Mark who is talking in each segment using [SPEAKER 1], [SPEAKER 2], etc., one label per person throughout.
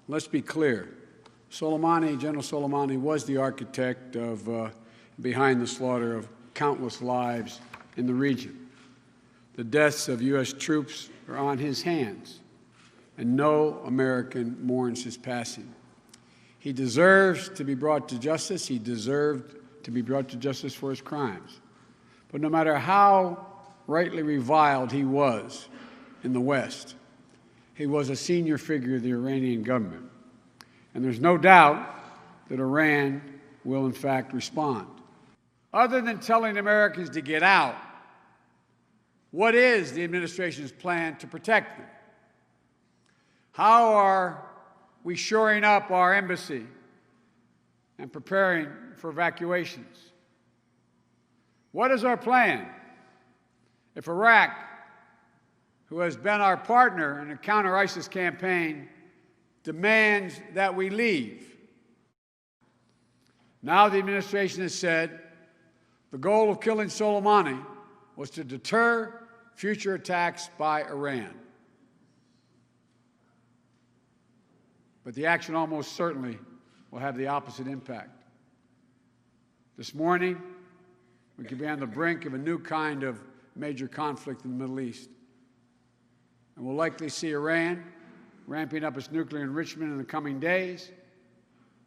[SPEAKER 1] Let's be clear. General Soleimani was the architect of behind the slaughter of countless lives in the region. The deaths of U.S. troops are on his hands, and no American mourns his passing. He deserves to be brought to justice. He deserved to be brought to justice for his crimes. But no matter how rightly reviled he was in the West, he was a senior figure of the Iranian government. And there's no doubt that Iran will, in fact, respond. Other than telling Americans to get out, what is the administration's plan to protect them? How are we shoring up our embassy and preparing for evacuations? What is our plan if Iraq, who has been our partner in the counter-ISIS campaign, demands that we leave? Now the administration has said the goal of killing Soleimani was to deter future attacks by Iran. But the action almost certainly will have the opposite impact. This morning, we could be on the brink of a new kind of major conflict in the Middle East. And we'll likely see Iran ramping up its nuclear enrichment in the coming days,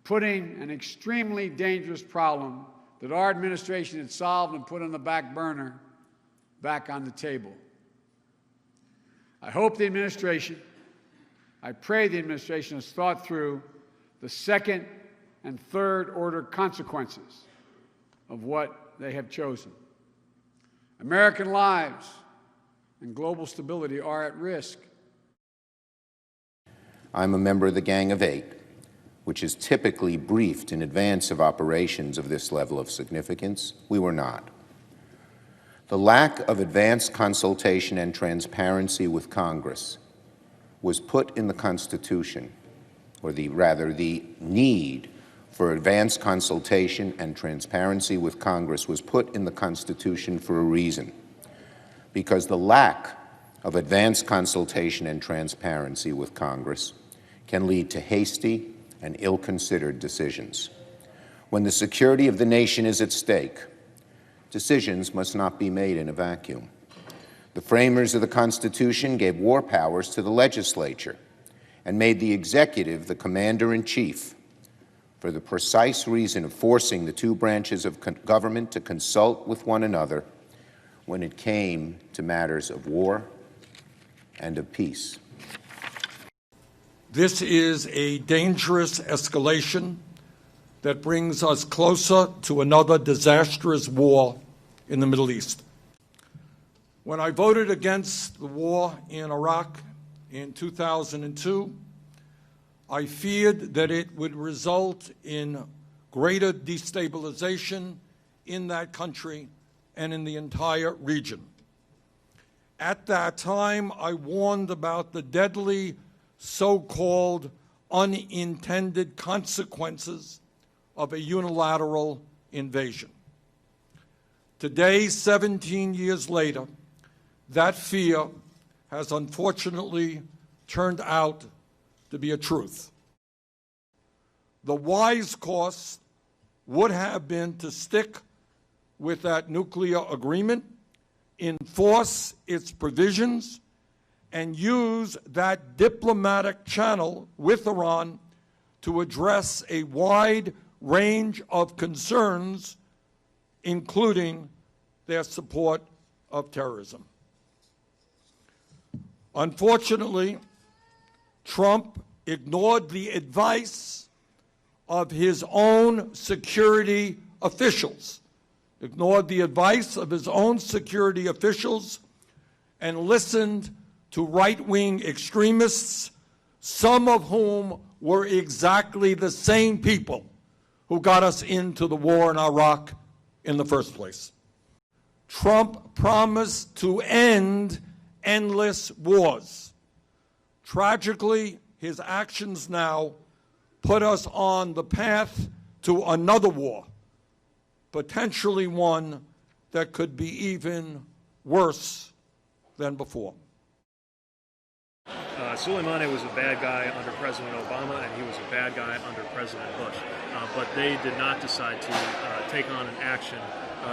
[SPEAKER 1] putting an extremely dangerous problem that our administration had solved and put on the back burner back on the table. I hope the administration, I pray the administration has thought through the second and third order consequences of what they have chosen. American lives and global stability are at risk.
[SPEAKER 2] I'm a member of the Gang of Eight, which is typically briefed in advance of operations of this level of significance. We were not. The lack of advanced consultation and transparency with Congress was put in the Constitution, or rather the need for advanced consultation and transparency with Congress was put in the Constitution for a reason, because the lack of advanced consultation and transparency with Congress can lead to hasty and ill-considered decisions. When the security of the nation is at stake, decisions must not be made in a vacuum. The framers of the Constitution gave war powers to the legislature and made the executive the commander-in-chief for the precise reason of forcing the two branches of government to consult with one another when it came to matters of war and of peace.
[SPEAKER 3] This is a dangerous escalation that brings us closer to another disastrous war in the Middle East. When I voted against the war in Iraq in 2002, I feared that it would result in greater destabilization in that country and in the entire region. At that time, I warned about the deadly so-called unintended consequences of a unilateral invasion. Today, 17 years later, that fear has unfortunately turned out to be a truth. The wise course would have been to stick with that nuclear agreement, enforce its provisions, and use that diplomatic channel with Iran to address a wide range of concerns, including their support of terrorism. Unfortunately, Trump ignored the advice of his own security officials, and listened to right-wing extremists, some of whom were exactly the same people who got us into the war in Iraq in the first place. Trump promised to end endless wars. Tragically, his actions now put us on the path to another war, potentially one that could be even worse than before.
[SPEAKER 4] Soleimani was a bad guy under President Obama, and he was a bad guy under President Bush. But they did not decide to take on an action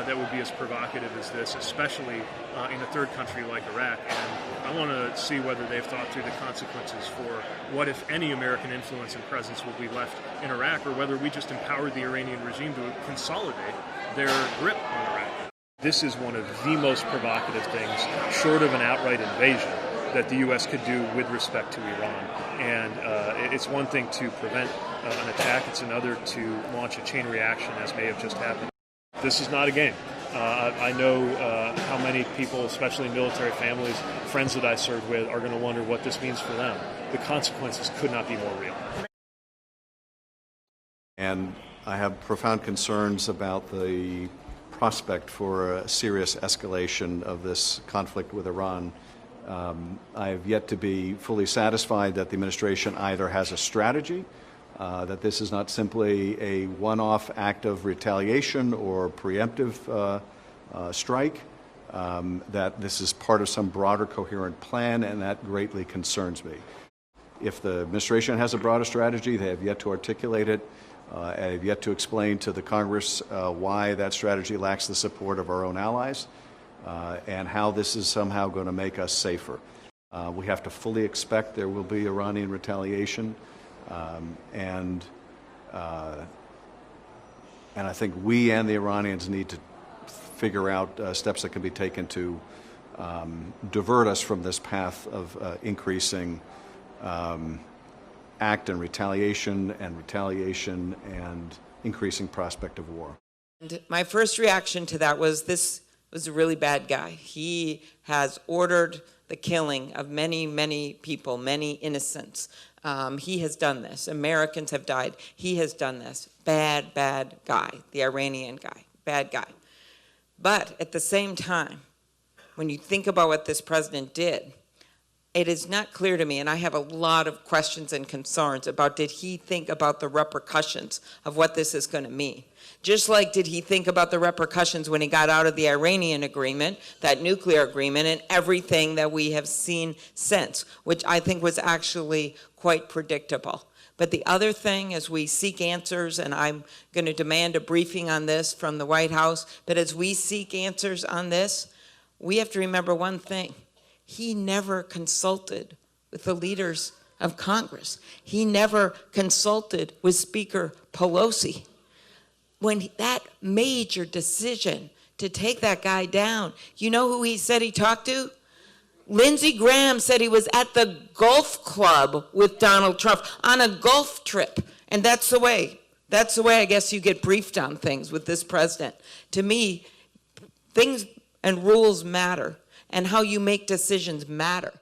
[SPEAKER 4] that would be as provocative as this, especially in a third country like Iraq. And I want to see whether they've thought through the consequences for what, if any, American influence and presence will be left in Iraq, or whether we just empowered the Iranian regime to consolidate their grip on Iraq. This is one of the most provocative things, short of an outright invasion, that the U.S. could do with respect to Iran. And it's one thing to prevent an attack, it's another to launch a chain reaction, as may have just happened. This is not a game. I know how many people, especially military families, friends that I served with, are going to wonder what this means for them. The consequences could not be more real.
[SPEAKER 5] And I have profound concerns about the prospect for a serious escalation of this conflict with Iran. I have yet to be fully satisfied that the administration either has a strategy, that this is not simply a one-off act of retaliation or preemptive strike, that this is part of some broader coherent plan, and that greatly concerns me. If the administration has a broader strategy, they have yet to articulate it. I have yet to explain to the Congress why that strategy lacks the support of our own allies, and how this is somehow going to make us safer. We have to fully expect there will be Iranian retaliation, and I think we and the Iranians need to figure out steps that can be taken to divert us from this path of increasing act and retaliation and increasing prospect of war.
[SPEAKER 6] And my first reaction to that was, this was a really bad guy. He has ordered the killing of many, many people, many innocents. He has done this. Americans have died. He has done this. Bad, bad guy, the Iranian guy, bad guy. But at the same time, when you think about what this president did, it is not clear to me, and I have a lot of questions and concerns about, did he think about the repercussions of what this is going to mean? Just like, did he think about the repercussions when he got out of the Iranian agreement, that nuclear agreement, and everything that we have seen since, which I think was actually quite predictable. But the other thing, as we seek answers, and I'm going to demand a briefing on this from the White House, but as we seek answers on this, we have to remember one thing. He never consulted with the leaders of Congress. He never consulted with Speaker Pelosi. When that major decision to take that guy down, you know who he said he talked to? Lindsey Graham said he was at the golf club with Donald Trump on a golf trip. And that's the way I guess you get briefed on things with this president. To me, things and rules matter, and how you make decisions matter.